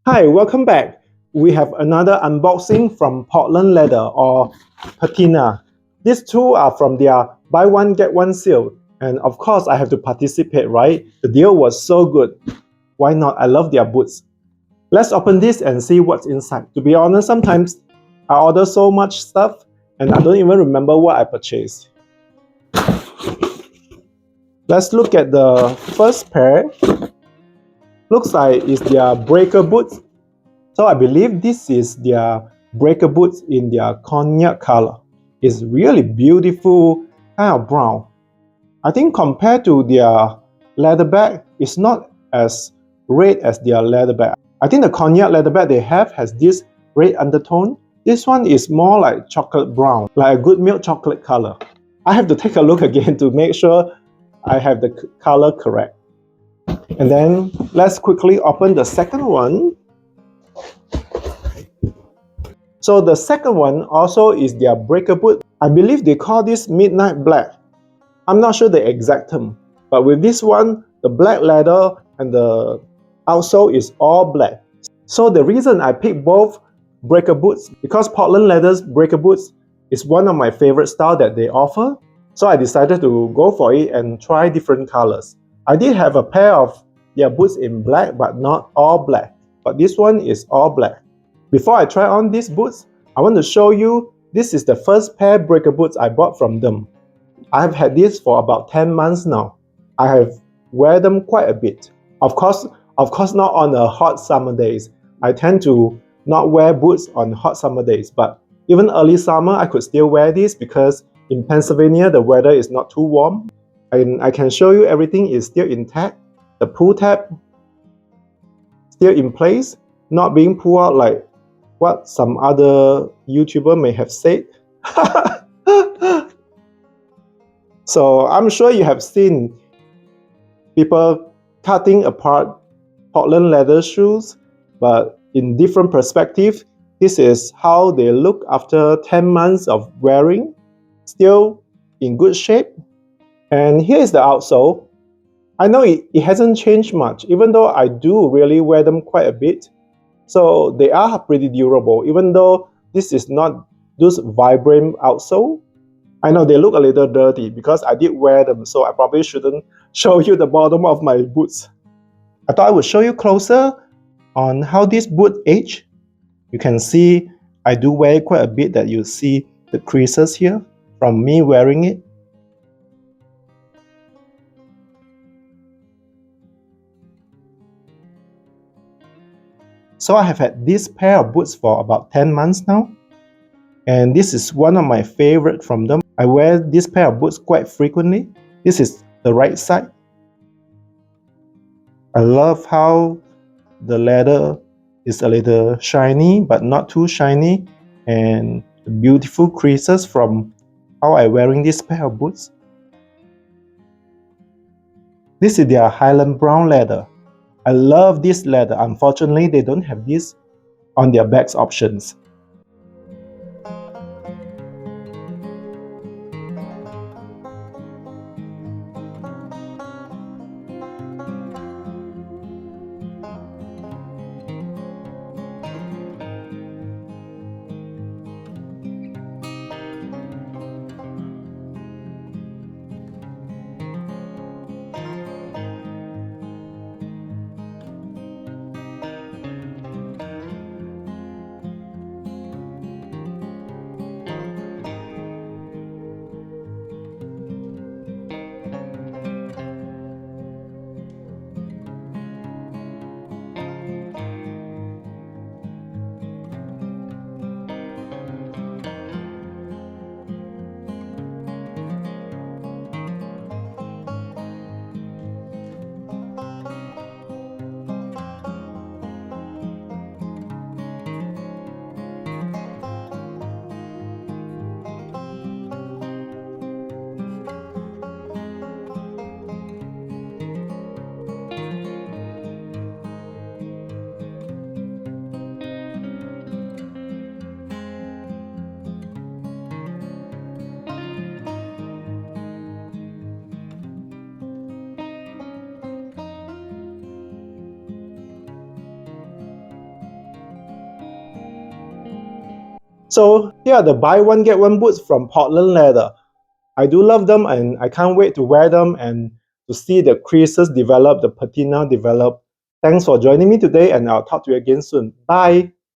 Hi, welcome back. We have another unboxing from Portland Leather or Patina. These two are from their buy one get one sale. And of course, I have to participate, right? The deal was so good. Why not? I love their boots. Let's open this and see what's inside. To be honest, sometimes I order so much stuff and I don't even remember what I purchased. Let's look at the first pair. Looks like it's their breaker boots. So I believe this is their breaker boots in their cognac color. It's really beautiful kind of brown. I think compared to their leather bag, it's not as red as their leather bag. I think the cognac leather bag they have has this red undertone. This one is more like chocolate brown, like a good milk chocolate color. I have to take a look again to make sure I have the color correct. And then let's quickly open the second one. So the second one also is their breaker boot. I believe they call this midnight black. I'm not sure the exact term, but with this one, the black leather and the outsole is all black. So the reason I picked both breaker boots, because Portland Leather's breaker boots is one of my favorite style that they offer. So I decided to go for it and try different colors. I did have a pair of their boots in black, but not all black. But this one is all black. Before I try on these boots, I want to show you this is the first pair breaker boots I bought from them. I have had this for about 10 months now. I have wear them quite a bit. Of course not on the hot summer days. I tend to not wear boots on hot summer days, but even early summer I could still wear this because in Pennsylvania the weather is not too warm. And I can show you everything is still intact. The pull tab still in place, not being pulled out like what some other YouTuber may have said. So I'm sure you have seen people cutting apart Portland leather shoes, but in different perspective, this is how they look after 10 months of wearing, still in good shape. And here is the outsole. I know it hasn't changed much, even though I do really wear them quite a bit. So they are pretty durable, even though this is not those vibrant outsole. I know they look a little dirty because I did wear them, so I probably shouldn't show you the bottom of my boots. I thought I would show you closer on how this boot age. You can see I do wear it quite a bit, that you see the creases here from me wearing it. So I have had this pair of boots for about 10 months now. And this is one of my favorite from them. I wear this pair of boots quite frequently. This is the right side. I love how the leather is a little shiny but not too shiny, and the beautiful creases from how I'm wearing this pair of boots. This is their Highland brown leather. I love this leather. Unfortunately, they don't have this on their bags options. So here are the buy one get one boots from Portland Leather. I do love them and I can't wait to wear them and to see the creases develop, the patina develop. Thanks for joining me today and I'll talk to you again soon. Bye!